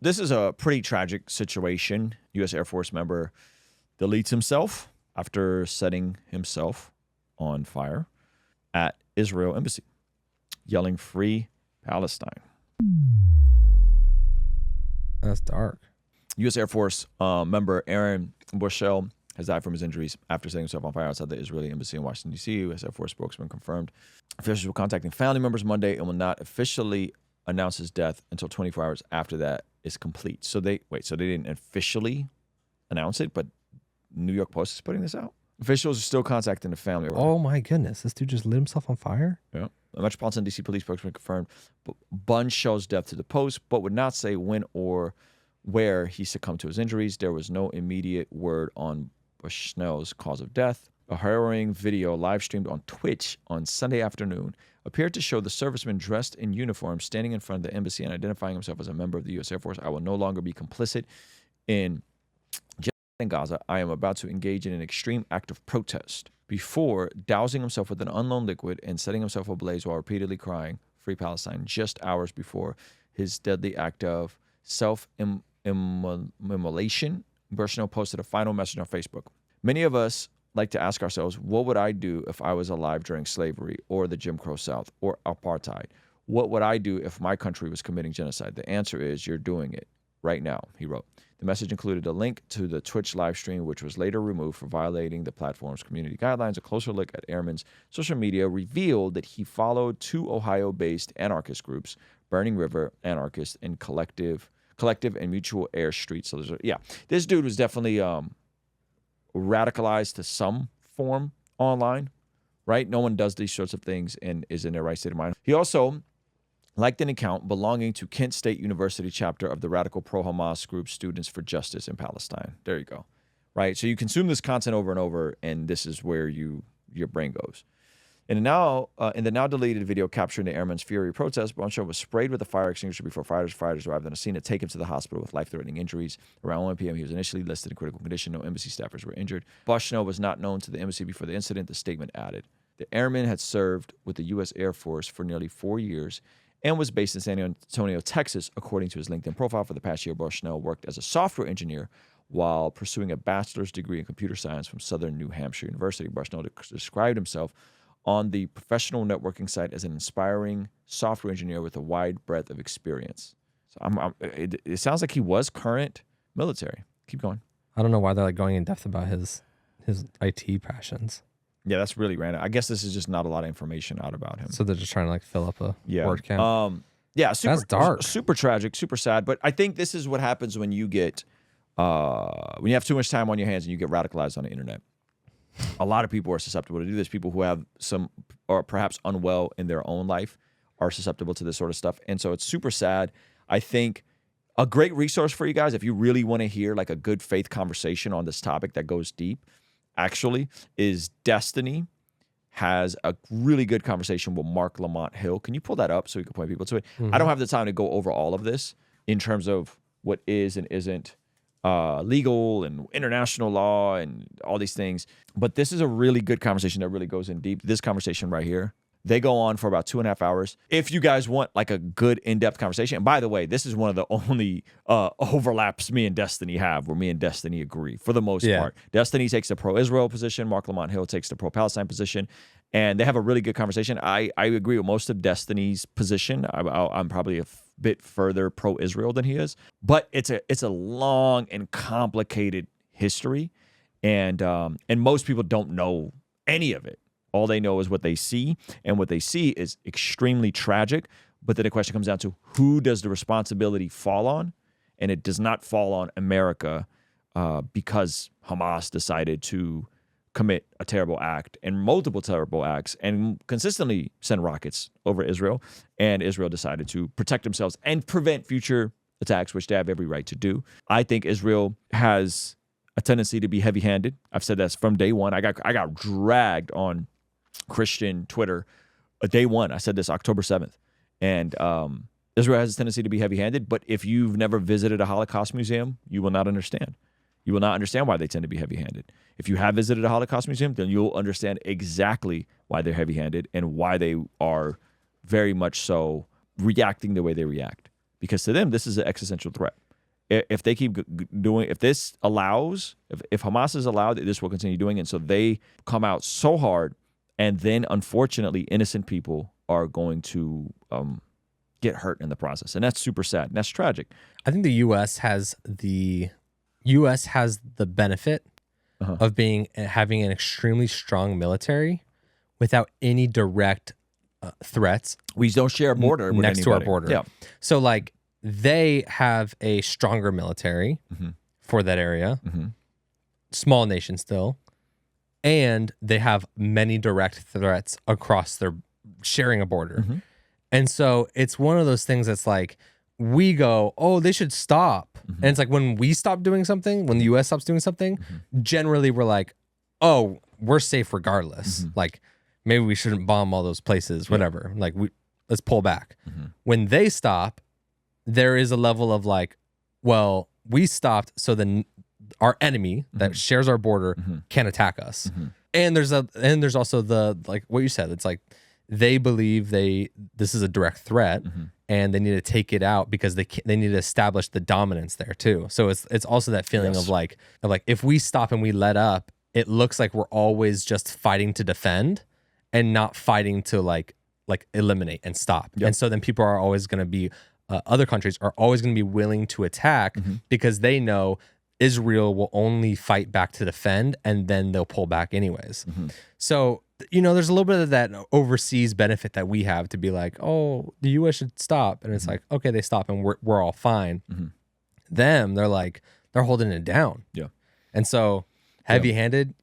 This is a pretty tragic situation. U.S. Air Force member deletes himself after setting himself on fire at Israel embassy, yelling "Free Palestine." That's dark. U.S. Air Force member Aaron Bushell has died from his injuries after setting himself on fire outside the Israeli embassy in Washington, D.C. U.S. Air Force spokesman confirmed officials were contacting family members Monday and will not officially announce his death until 24 hours after that is complete. So they didn't officially announce it, but New York Post is putting this out. Officials are still contacting the family. Oh my goodness, this dude just lit himself on fire? Yeah. The Metropolitan D.C. Police spokesman confirmed Bunshell's death to the Post, but would not say when or where he succumbed to his injuries. There was no immediate word on Bushnell's cause of death. A harrowing video live streamed on Twitch on Sunday afternoon appeared to show the serviceman dressed in uniform standing in front of the embassy and identifying himself as a member of the U.S. Air Force. "I will no longer be complicit in Gaza. I am about to engage in an extreme act of protest," before dousing himself with an unknown liquid and setting himself ablaze while repeatedly crying "Free Palestine" just hours before his deadly act of self-immolation. Bushnell posted a final message on Facebook. "Many of us like to ask ourselves, what would I do if I was alive during slavery or the Jim Crow South or apartheid? What would I do if my country was committing genocide? The answer is you're doing it right now," he wrote. The message included a link to the Twitch live stream, which was later removed for violating the platform's community guidelines. A closer look at Airman's social media revealed that he followed two Ohio-based anarchist groups, Burning River Anarchist and Collective and Mutual Air Street. So this dude was definitely radicalized to some form online, right? No one does these sorts of things and is in their right state of mind. He also liked an account belonging to Kent State University chapter of the radical pro-Hamas group Students for Justice in Palestine. There you go, right? So you consume this content over and over, and this is where your brain goes. In the now deleted video capturing the airman's fury protest, Bunshell was sprayed with a fire extinguisher before firefighters arrived on the scene to take him to the hospital with life-threatening injuries. Around 1 p.m., he was initially listed in critical condition. No embassy staffers were injured. Bushnell was not known to the embassy before the incident, the statement added. The airman had served with the U.S. Air Force for nearly 4 years and was based in San Antonio, Texas. According to his LinkedIn profile, for the past year, Bushnell worked as a software engineer while pursuing a bachelor's degree in computer science from Southern New Hampshire University. Bushnell described himself on the professional networking site as an inspiring software engineer with a wide breadth of experience. So it sounds like he was current military. Keep going. I don't know why they're like going in depth about his IT passions. Yeah, that's really random. I guess this is just not a lot of information out about him. So they're just trying to like fill up a word count. Yeah, super, that's dark. Super tragic, super sad. But I think this is what happens when you get when you have too much time on your hands and you get radicalized on the internet. A lot of people are susceptible to do this. People who have some, or perhaps unwell in their own life, are susceptible to this sort of stuff. And so it's super sad. I think a great resource for you guys, if you really want to hear like a good faith conversation on this topic that goes deep, actually, is Destiny has a really good conversation with Mark Lamont Hill. Can you pull that up so we can point people to it? Mm-hmm. I don't have the time to go over all of this in terms of what is and isn't legal and international law and all these things. But this is a really good conversation that really goes in deep. This conversation right here, they go on for about 2.5 hours. If you guys want like a good in-depth conversation, and by the way, this is one of the only overlaps me and Destiny have where me and Destiny agree for the most part. Destiny takes the pro-Israel position. Mark Lamont Hill takes the pro-Palestine position. And they have a really good conversation. I agree with most of Destiny's position. I'm probably a bit further pro-Israel than he is. But it's a long and complicated history. And most people don't know any of it. All they know is what they see, and what they see is extremely tragic. But then the question comes down to who does the responsibility fall on? And it does not fall on America because Hamas decided to commit a terrible act and multiple terrible acts and consistently send rockets over Israel. And Israel decided to protect themselves and prevent future attacks, which they have every right to do. I think Israel has a tendency to be heavy-handed. I've said that from day one. I got dragged on Christian Twitter day one. I said this October 7th. And Israel has a tendency to be heavy-handed, but if you've never visited a Holocaust museum, you will not understand. You will not understand why they tend to be heavy-handed. If you have visited a Holocaust museum, then you'll understand exactly why they're heavy-handed and why they are very much so reacting the way they react. Because to them, this is an existential threat. if they keep doing, if this allows, if Hamas is allowed, this will continue doing it. And so they come out so hard, and then unfortunately, innocent people are going to get hurt in the process, and that's super sad. And that's tragic. I think the U.S. has the benefit of having an extremely strong military without any direct threats. We don't share a border with next anybody. to our border. Yeah. So like they have a stronger military for that area, small nation still, and they have many direct threats across their sharing a border. And so it's one of those things that's like, we go, oh, they should stop. And it's like when we stop doing something, when the U.S. stops doing something, generally we're like, oh, we're safe regardless. Like maybe we shouldn't bomb all those places, whatever. Like let's pull back. When they stop, there is a level of like, well, we stopped, so then our enemy that shares our border can attack us. And there's also the, like what you said, it's like they believe this is a direct threat and they need to take it out because they need to establish the dominance there too. So it's also that feeling of like if we stop and we let up, it looks like we're always just fighting to defend and not fighting to like eliminate and stop. And so then people are always going to be other countries are always going to be willing to attack because they know Israel will only fight back to defend, and then they'll pull back anyways. So, there's a little bit of that overseas benefit that we have to be like, oh, the U.S. should stop. And it's like, okay, they stop and we're all fine. Them, they're holding it down. Yeah. And so heavy-handed,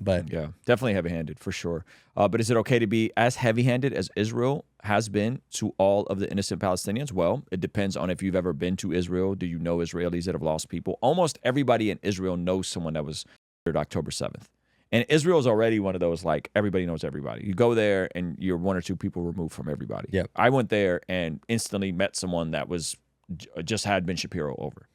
but yeah, definitely heavy-handed for sure. But is it okay to be as heavy-handed as Israel has been to all of the innocent Palestinians? Well, it depends on if you've ever been to Israel. Do you know Israelis that have lost people? Almost everybody in Israel knows someone that was murdered October 7th. And Israel is already one of those, like, everybody knows everybody. You go there and you're one or two people removed from everybody. Yep. I went there and instantly met someone that was just had Ben Shapiro over.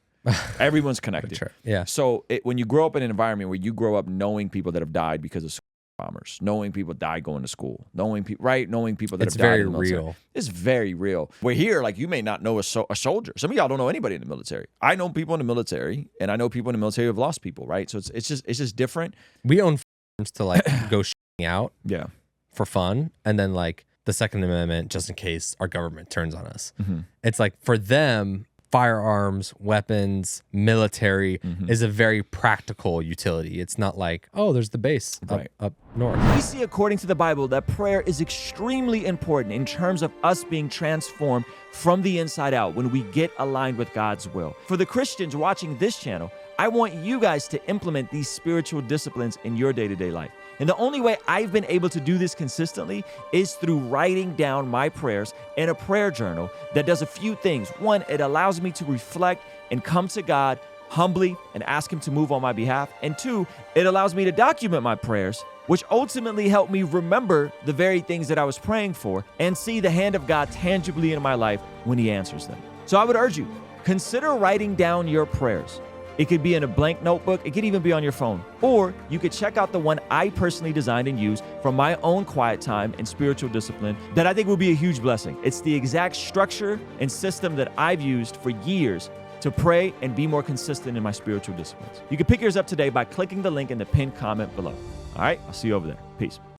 Everyone's connected. Sure. Yeah. So when you grow up in an environment where you grow up knowing people that have died because of bombers, knowing people died going to school, knowing people that have died in the military. Real. It's very real. We're here, like, you may not know a soldier. Some of y'all don't know anybody in the military. I know people in the military, and I know people in the military who have lost people, right? So it's just different. We own farms to like go out for fun, and then like the Second Amendment just in case our government turns on us. It's like for them, firearms, weapons, military is a very practical utility. It's not like, oh, there's the base up north. We see according to the Bible that prayer is extremely important in terms of us being transformed from the inside out when we get aligned with God's will. For the Christians watching this channel, I want you guys to implement these spiritual disciplines in your day-to-day life. And the only way I've been able to do this consistently is through writing down my prayers in a prayer journal that does a few things. One, it allows me to reflect and come to God humbly and ask Him to move on my behalf. And two, it allows me to document my prayers, which ultimately help me remember the very things that I was praying for and see the hand of God tangibly in my life when He answers them. So I would urge you, consider writing down your prayers. It could be in a blank notebook. It could even be on your phone. Or you could check out the one I personally designed and used from my own quiet time and spiritual discipline that I think will be a huge blessing. It's the exact structure and system that I've used for years to pray and be more consistent in my spiritual disciplines. You can pick yours up today by clicking the link in the pinned comment below. All right, I'll see you over there. Peace.